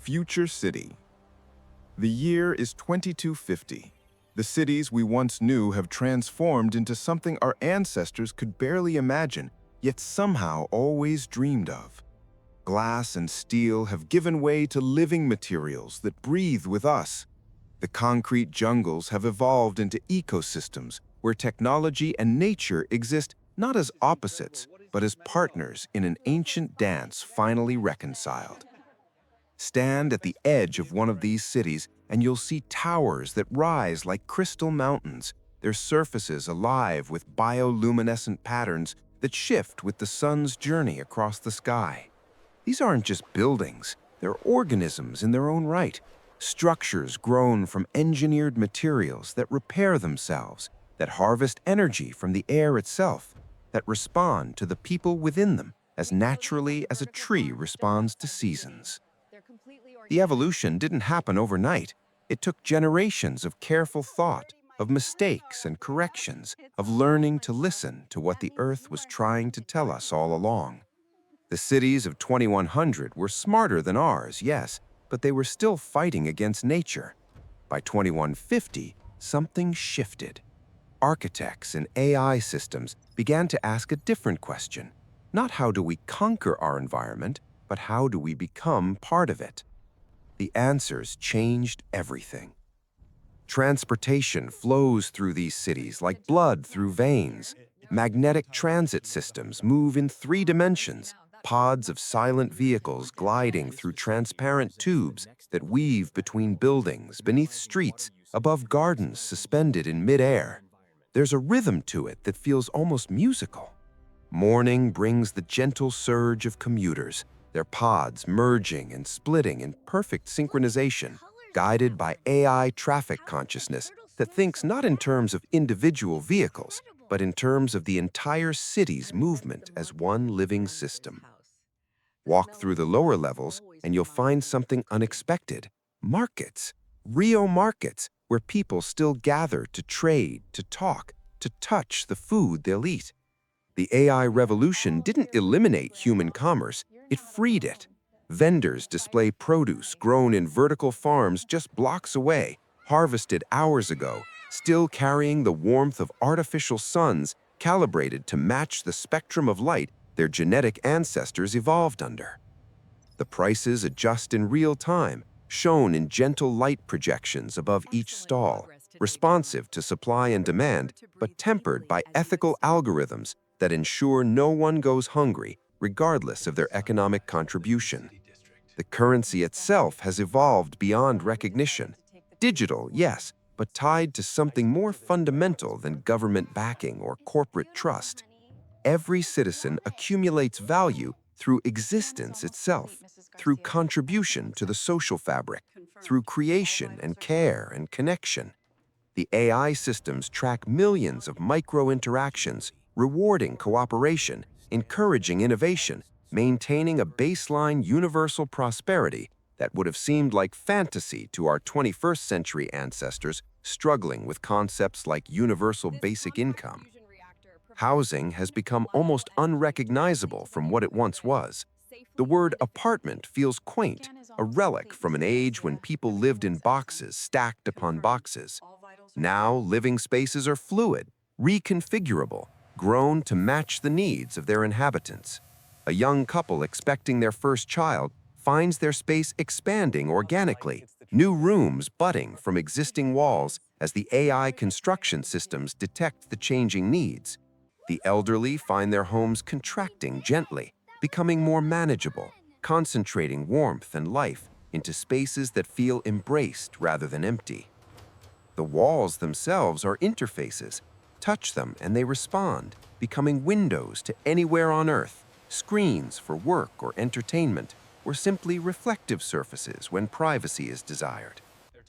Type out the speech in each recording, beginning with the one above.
Future City. The year is 2250. The cities we once knew have transformed into something our ancestors could barely imagine, yet somehow always dreamed of. Glass and steel have given way to living materials that breathe with us. The concrete jungles have evolved into ecosystems where technology and nature exist not as opposites, but as partners in an ancient dance finally reconciled. Stand at the edge of one of these cities and you'll see towers that rise like crystal mountains, their surfaces alive with bioluminescent patterns that shift with the sun's journey across the sky. These aren't just buildings, they're organisms in their own right, structures grown from engineered materials that repair themselves, that harvest energy from the air itself, that respond to the people within them as naturally as a tree responds to seasons. The evolution didn't happen overnight. It took generations of careful thought, of mistakes and corrections, of learning to listen to what the Earth was trying to tell us all along. The cities of 2100 were smarter than ours, yes, but they were still fighting against nature. By 2150, something shifted. Architects and AI systems began to ask a different question. Not how do we conquer our environment, but how do we become part of it? The answers changed everything. Transportation flows through these cities like blood through veins. Magnetic transit systems move in 3 dimensions, pods of silent vehicles gliding through transparent tubes that weave between buildings, beneath streets, above gardens suspended in midair. There's a rhythm to it that feels almost musical. Morning brings the gentle surge of commuters, their pods merging and splitting in perfect synchronization, guided by AI traffic consciousness that thinks not in terms of individual vehicles, but in terms of the entire city's movement as one living system. Walk through the lower levels and you'll find something unexpected. Markets, real markets, where people still gather to trade, to talk, to touch the food they'll eat. The AI revolution didn't eliminate human commerce, it freed it. Vendors display produce grown in vertical farms just blocks away, harvested hours ago, still carrying the warmth of artificial suns calibrated to match the spectrum of light their genetic ancestors evolved under. The prices adjust in real time, shown in gentle light projections above each stall, responsive to supply and demand, but tempered by ethical algorithms that ensure no one goes hungry, regardless of their economic contribution. The currency itself has evolved beyond recognition. Digital, yes, but tied to something more fundamental than government backing or corporate trust. Every citizen accumulates value through existence itself, through contribution to the social fabric, through creation and care and connection. The AI systems track millions of micro-interactions, rewarding cooperation, encouraging innovation, maintaining a baseline universal prosperity that would have seemed like fantasy to our 21st century ancestors struggling with concepts like universal basic income. Housing has become almost unrecognizable from what it once was. The word apartment feels quaint, a relic from an age when people lived in boxes stacked upon boxes. Now, living spaces are fluid, reconfigurable, grown to match the needs of their inhabitants. A young couple expecting their first child finds their space expanding organically, new rooms budding from existing walls as the AI construction systems detect the changing needs. The elderly find their homes contracting gently, becoming more manageable, concentrating warmth and life into spaces that feel embraced rather than empty. The walls themselves are interfaces. Touch them and they respond, becoming windows to anywhere on Earth, screens for work or entertainment, or simply reflective surfaces when privacy is desired.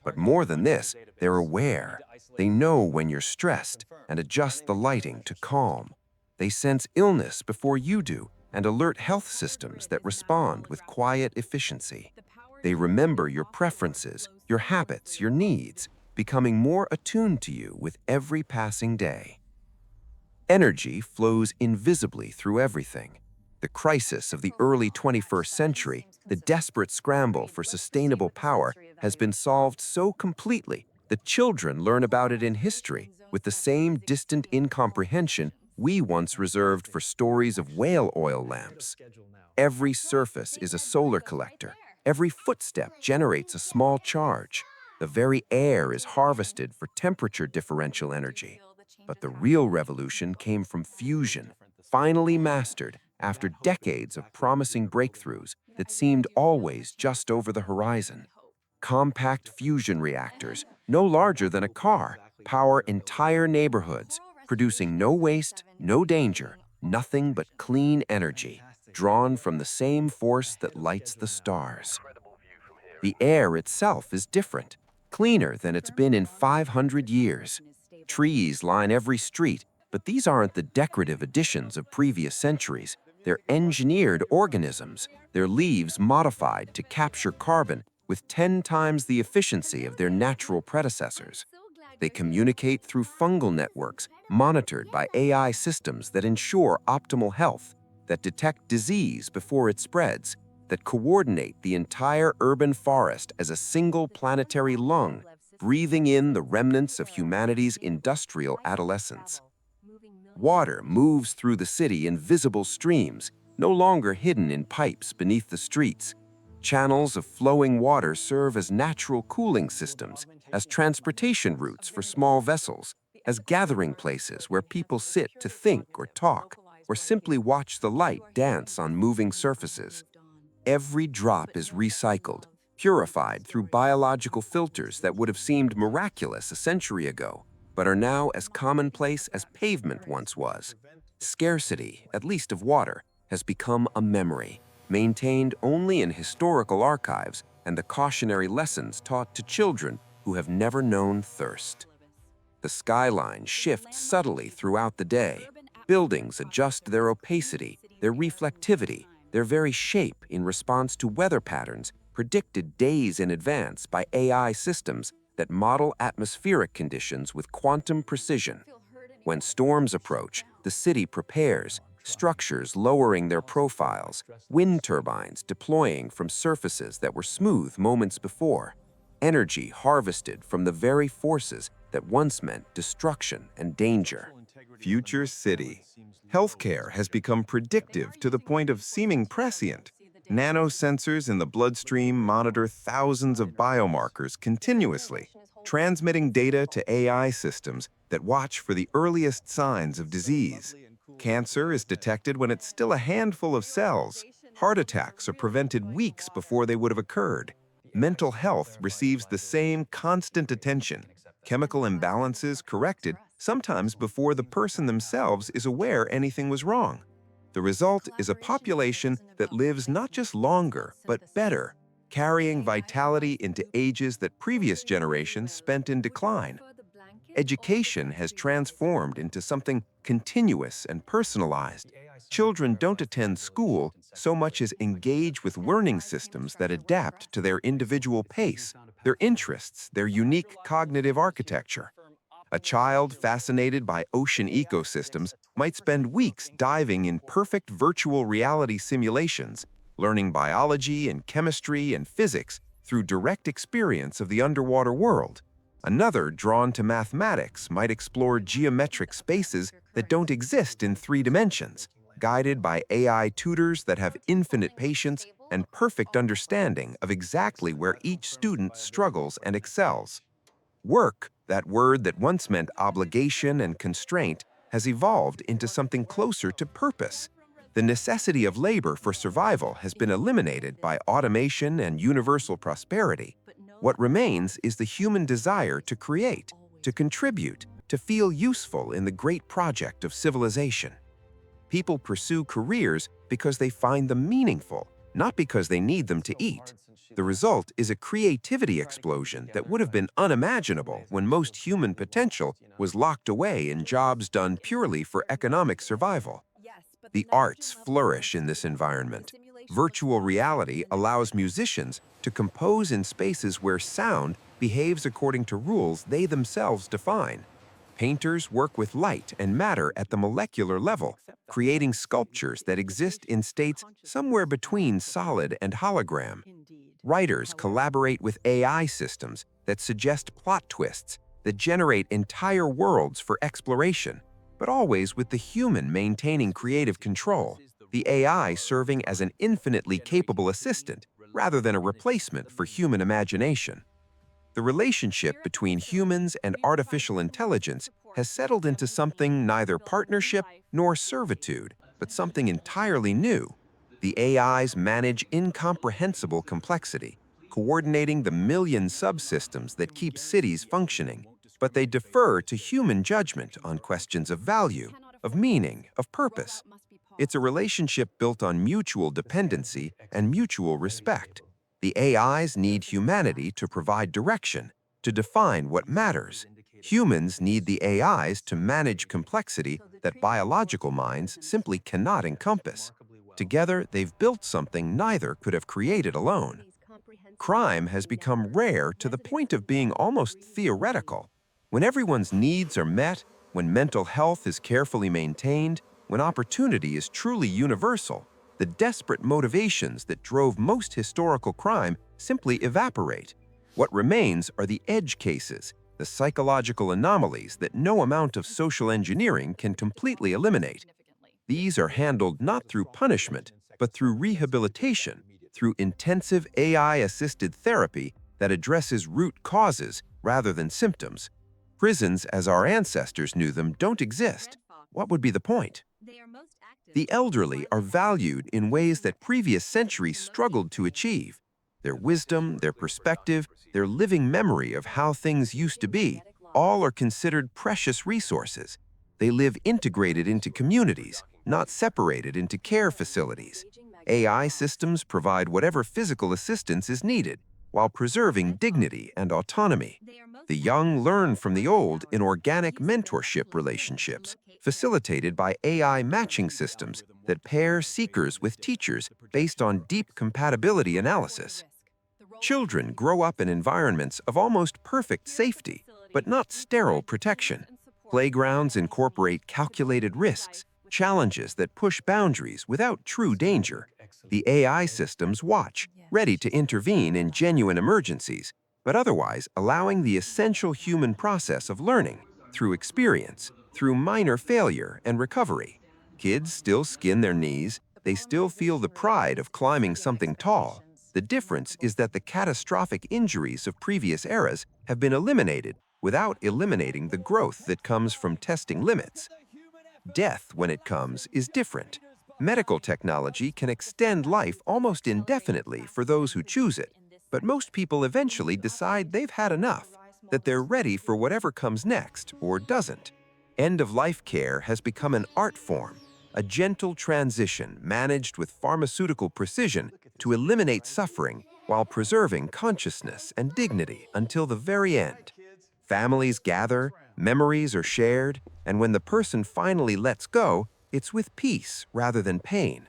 But more than this, they're aware. They know when you're stressed and adjust the lighting to calm. They sense illness before you do and alert health systems that respond with quiet efficiency. They remember your preferences, your habits, your needs, becoming more attuned to you with every passing day. Energy flows invisibly through everything. The crisis of the early 21st century, the desperate scramble for sustainable power, has been solved so completely that children learn about it in history with the same distant incomprehension we once reserved for stories of whale oil lamps. Every surface is a solar collector. Every footstep generates a small charge. The very air is harvested for temperature differential energy. But the real revolution came from fusion, finally mastered after decades of promising breakthroughs that seemed always just over the horizon. Compact fusion reactors, no larger than a car, power entire neighborhoods, producing no waste, no danger, nothing but clean energy, drawn from the same force that lights the stars. The air itself is different, cleaner than it's been in 500 years. Trees line every street, but these aren't the decorative additions of previous centuries. They're engineered organisms, their leaves modified to capture carbon with 10 times the efficiency of their natural predecessors. They communicate through fungal networks monitored by AI systems that ensure optimal health, that detect disease before it spreads, that coordinate the entire urban forest as a single planetary lung, breathing in the remnants of humanity's industrial adolescence. Water moves through the city in visible streams, no longer hidden in pipes beneath the streets. Channels of flowing water serve as natural cooling systems, as transportation routes for small vessels, as gathering places where people sit to think or talk, or simply watch the light dance on moving surfaces. Every drop is recycled, purified through biological filters that would have seemed miraculous a century ago, but are now as commonplace as pavement once was. Scarcity, at least of water, has become a memory, maintained only in historical archives and the cautionary lessons taught to children who have never known thirst. The skyline shifts subtly throughout the day. Buildings adjust their opacity, their reflectivity, their very shape in response to weather patterns predicted days in advance by AI systems that model atmospheric conditions with quantum precision. When storms approach, the city prepares, structures lowering their profiles, wind turbines deploying from surfaces that were smooth moments before, energy harvested from the very forces that once meant destruction and danger. Future city. Healthcare has become predictive to the point of seeming prescient. Nanosensors in the bloodstream monitor thousands of biomarkers continuously, transmitting data to AI systems that watch for the earliest signs of disease. Cancer is detected when it's still a handful of cells. Heart attacks are prevented weeks before they would have occurred. Mental health receives the same constant attention. Chemical imbalances corrected sometimes before the person themselves is aware anything was wrong. The result is a population that lives not just longer, but better, carrying vitality into ages that previous generations spent in decline. Education has transformed into something continuous and personalized. Children don't attend school so much as engage with learning systems that adapt to their individual pace, their interests, their unique cognitive architecture. A child fascinated by ocean ecosystems might spend weeks diving in perfect virtual reality simulations, learning biology and chemistry and physics through direct experience of the underwater world. Another, drawn to mathematics, might explore geometric spaces that don't exist in 3 dimensions, guided by AI tutors that have infinite patience and perfect understanding of exactly where each student struggles and excels. Work, that word that once meant obligation and constraint, has evolved into something closer to purpose. The necessity of labor for survival has been eliminated by automation and universal prosperity. What remains is the human desire to create, to contribute, to feel useful in the great project of civilization. People pursue careers because they find them meaningful, not because they need them to eat. The result is a creativity explosion that would have been unimaginable when most human potential was locked away in jobs done purely for economic survival. The arts flourish in this environment. Virtual reality allows musicians to compose in spaces where sound behaves according to rules they themselves define. Painters work with light and matter at the molecular level, creating sculptures that exist in states somewhere between solid and hologram. Writers collaborate with AI systems that suggest plot twists, that generate entire worlds for exploration, but always with the human maintaining creative control, the AI serving as an infinitely capable assistant rather than a replacement for human imagination. The relationship between humans and artificial intelligence has settled into something neither partnership nor servitude, but something entirely new. The AIs manage incomprehensible complexity, coordinating the million subsystems that keep cities functioning, but they defer to human judgment on questions of value, of meaning, of purpose. It's a relationship built on mutual dependency and mutual respect. The AIs need humanity to provide direction, to define what matters. Humans need the AIs to manage complexity that biological minds simply cannot encompass. Together, they've built something neither could have created alone. Crime has become rare to the point of being almost theoretical. When everyone's needs are met, when mental health is carefully maintained, when opportunity is truly universal, the desperate motivations that drove most historical crime simply evaporate. What remains are the edge cases, the psychological anomalies that no amount of social engineering can completely eliminate. These are handled not through punishment, but through rehabilitation, through intensive AI-assisted therapy that addresses root causes rather than symptoms. Prisons, as our ancestors knew them, don't exist. What would be the point? The elderly are valued in ways that previous centuries struggled to achieve. Their wisdom, their perspective, their living memory of how things used to be, all are considered precious resources. They live integrated into communities, not separated into care facilities. AI systems provide whatever physical assistance is needed, while preserving dignity and autonomy. The young learn from the old in organic mentorship relationships, facilitated by AI matching systems that pair seekers with teachers based on deep compatibility analysis. Children grow up in environments of almost perfect safety, but not sterile protection. Playgrounds incorporate calculated risks, challenges that push boundaries without true danger. The AI systems watch, ready to intervene in genuine emergencies, but otherwise allowing the essential human process of learning through experience, through minor failure and recovery. Kids still skin their knees, they still feel the pride of climbing something tall. The difference is that the catastrophic injuries of previous eras have been eliminated without eliminating the growth that comes from testing limits. Death, when it comes, is different. Medical technology can extend life almost indefinitely for those who choose it, but most people eventually decide they've had enough, that they're ready for whatever comes next or doesn't. End-of-life care has become an art form, a gentle transition managed with pharmaceutical precision to eliminate suffering while preserving consciousness and dignity until the very end. Families gather, memories are shared, and when the person finally lets go, it's with peace rather than pain.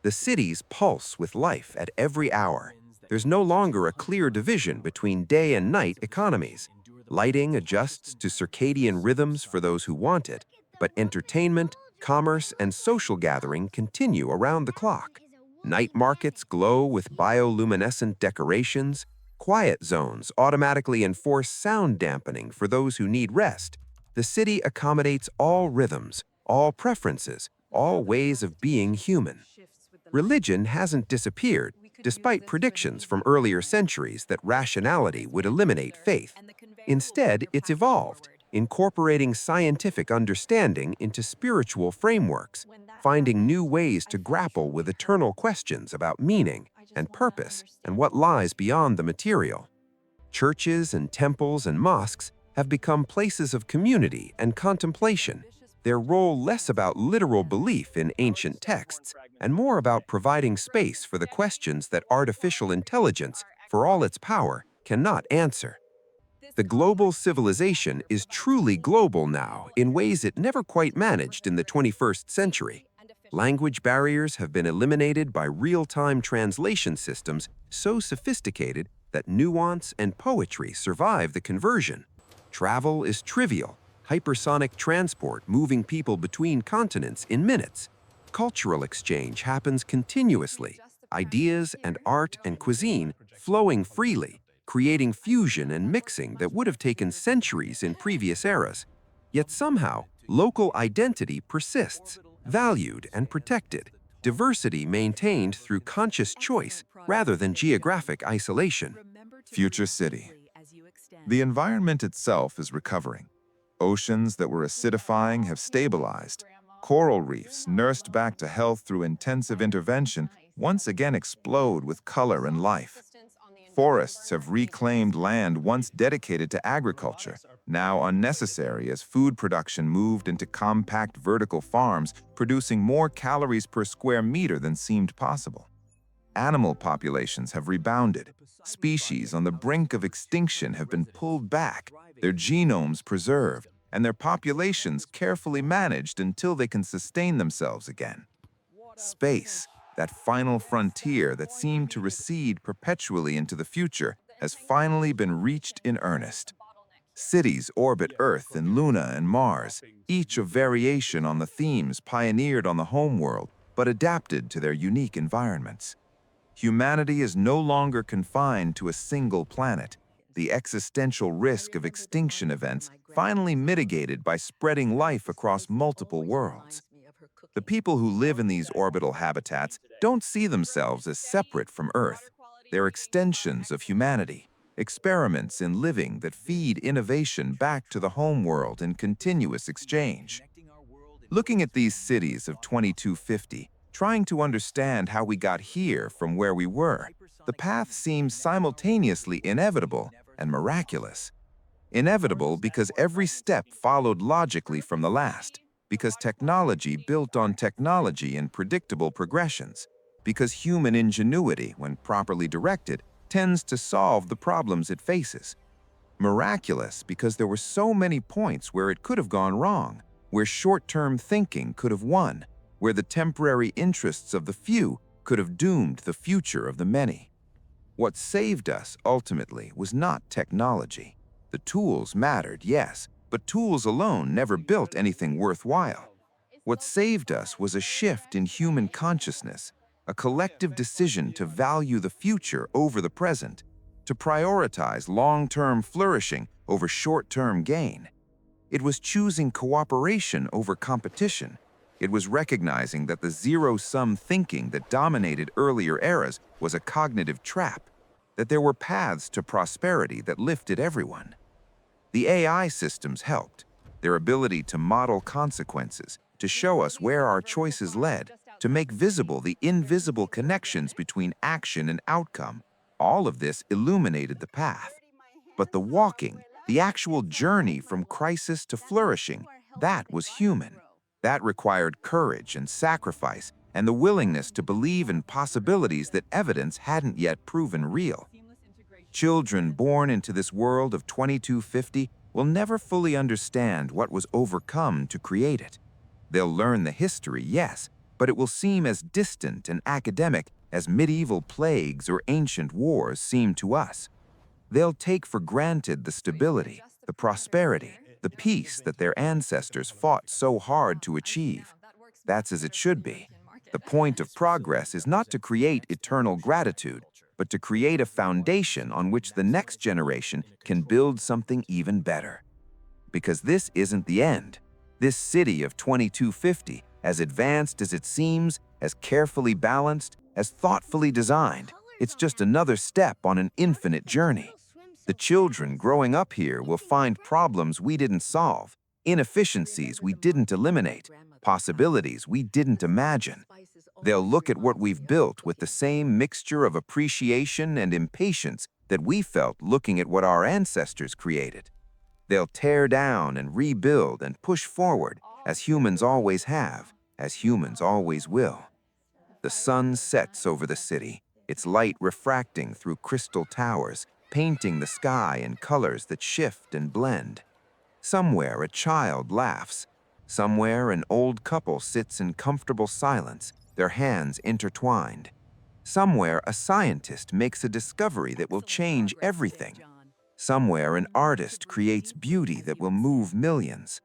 The cities pulse with life at every hour. There's no longer a clear division between day and night economies. Lighting adjusts to circadian rhythms for those who want it, but entertainment, commerce, and social gathering continue around the clock. Night markets glow with bioluminescent decorations. Quiet zones automatically enforce sound dampening for those who need rest. The city accommodates all rhythms, all preferences, all ways of being human. Religion hasn't disappeared, despite predictions from earlier centuries that rationality would eliminate faith. Instead, it's evolved, incorporating scientific understanding into spiritual frameworks, finding new ways to grapple with eternal questions about meaning and purpose and what lies beyond the material. Churches and temples and mosques have become places of community and contemplation, their role less about literal belief in ancient texts and more about providing space for the questions that artificial intelligence, for all its power, cannot answer. The global civilization is truly global now in ways it never quite managed in the 21st century. Language barriers have been eliminated by real-time translation systems so sophisticated that nuance and poetry survive the conversion. Travel is trivial. hypersonic transport moving people between continents in minutes. Cultural exchange happens continuously, ideas and art and cuisine flowing freely, creating fusion and mixing that would have taken centuries in previous eras. Yet somehow, local identity persists, valued and protected, diversity maintained through conscious choice rather than geographic isolation. Future city. The environment itself is recovering. Oceans that were acidifying have stabilized. Coral reefs, nursed back to health through intensive intervention, once again explode with color and life. Forests have reclaimed land once dedicated to agriculture, now unnecessary as food production moved into compact vertical farms, producing more calories per square meter than seemed possible. Animal populations have rebounded. Species on the brink of extinction have been pulled back, their genomes preserved, and their populations carefully managed until they can sustain themselves again. Space, that final frontier that seemed to recede perpetually into the future, has finally been reached in earnest. Cities orbit Earth and Luna and Mars, each a variation on the themes pioneered on the homeworld, but adapted to their unique environments. Humanity is no longer confined to a single planet, the existential risk of extinction events finally mitigated by spreading life across multiple worlds. The people who live in these orbital habitats don't see themselves as separate from Earth. They're extensions of humanity, experiments in living that feed innovation back to the homeworld in continuous exchange. Looking at these cities of 2250, trying to understand how we got here from where we were, the path seems simultaneously inevitable and miraculous. Inevitable because every step followed logically from the last, because technology built on technology in predictable progressions, because human ingenuity, when properly directed, tends to solve the problems it faces. Miraculous because there were so many points where it could have gone wrong, where short-term thinking could have won, where the temporary interests of the few could have doomed the future of the many. What saved us, ultimately, was not technology. The tools mattered, yes, but tools alone never built anything worthwhile. What saved us was a shift in human consciousness, a collective decision to value the future over the present, to prioritize long-term flourishing over short-term gain. It was choosing cooperation over competition. It was recognizing that the zero-sum thinking that dominated earlier eras was a cognitive trap, that there were paths to prosperity that lifted everyone. The AI systems helped. Their ability to model consequences, to show us where our choices led, to make visible the invisible connections between action and outcome, all of this illuminated the path. But the walking, the actual journey from crisis to flourishing, that was human. That required courage and sacrifice and the willingness to believe in possibilities that evidence hadn't yet proven real. Children born into this world of 2250 will never fully understand what was overcome to create it. They'll learn the history, yes, but it will seem as distant and academic as medieval plagues or ancient wars seem to us. They'll take for granted the stability, the prosperity, the peace that their ancestors fought so hard to achieve. That's as it should be. The point of progress is not to create eternal gratitude, but to create a foundation on which the next generation can build something even better. Because this isn't the end. This city of 2250, as advanced as it seems, as carefully balanced, as thoughtfully designed, it's just another step on an infinite journey. The children growing up here will find problems we didn't solve, inefficiencies we didn't eliminate, possibilities we didn't imagine. They'll look at what we've built with the same mixture of appreciation and impatience that we felt looking at what our ancestors created. They'll tear down and rebuild and push forward, as humans always have, as humans always will. The sun sets over the city, its light refracting through crystal towers, painting the sky in colors that shift and blend. Somewhere a child laughs. Somewhere an old couple sits in comfortable silence, their hands intertwined. Somewhere a scientist makes a discovery that will change everything. Somewhere, an artist creates beauty that will move millions.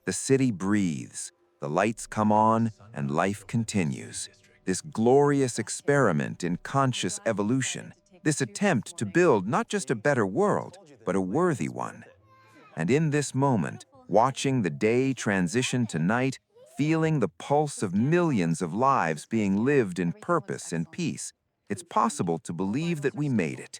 The city breathes, the lights come on, and life continues. This glorious experiment in conscious evolution, this attempt to build not just a better world, but a worthy one. And in this moment, watching the day transition to night, feeling the pulse of millions of lives being lived in purpose and peace, it's possible to believe that we made it,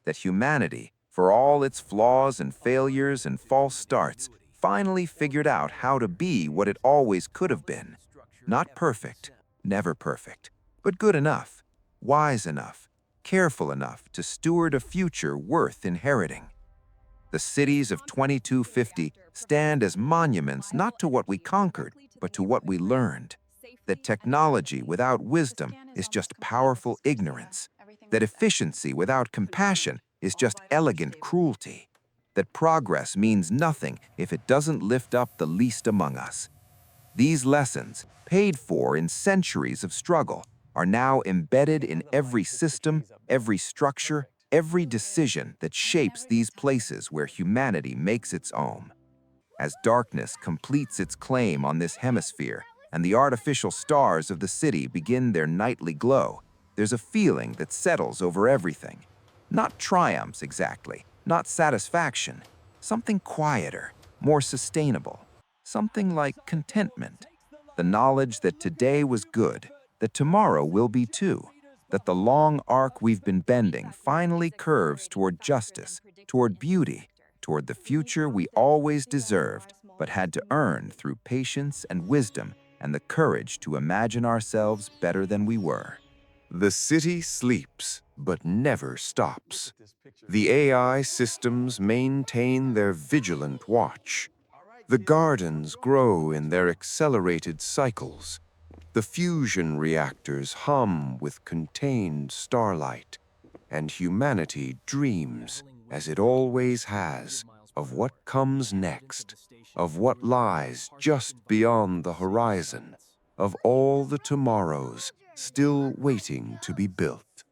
that humanity, for all its flaws and failures and false starts, finally figured out how to be what it always could have been. Not perfect, never perfect, but good enough, wise enough, careful enough to steward a future worth inheriting. The cities of 2250 stand as monuments not to what we conquered, but to what we learned. That technology without wisdom is just powerful ignorance. That efficiency without compassion is just elegant cruelty. That progress means nothing if it doesn't lift up the least among us. These lessons, paid for in centuries of struggle, are now embedded in every system, every structure, every decision that shapes these places where humanity makes its home. As darkness completes its claim on this hemisphere and the artificial stars of the city begin their nightly glow, there's a feeling that settles over everything. Not triumphs exactly, not satisfaction, something quieter, more sustainable, something like contentment. The knowledge that today was good, that tomorrow will be too, that the long arc we've been bending finally curves toward justice, toward beauty, toward the future we always deserved, but had to earn through patience and wisdom and the courage to imagine ourselves better than we were. The city sleeps, but never stops. The AI systems maintain their vigilant watch. The gardens grow in their accelerated cycles. The fusion reactors hum with contained starlight. And humanity dreams, as it always has, of what comes next, of what lies just beyond the horizon, of all the tomorrows still waiting to be built.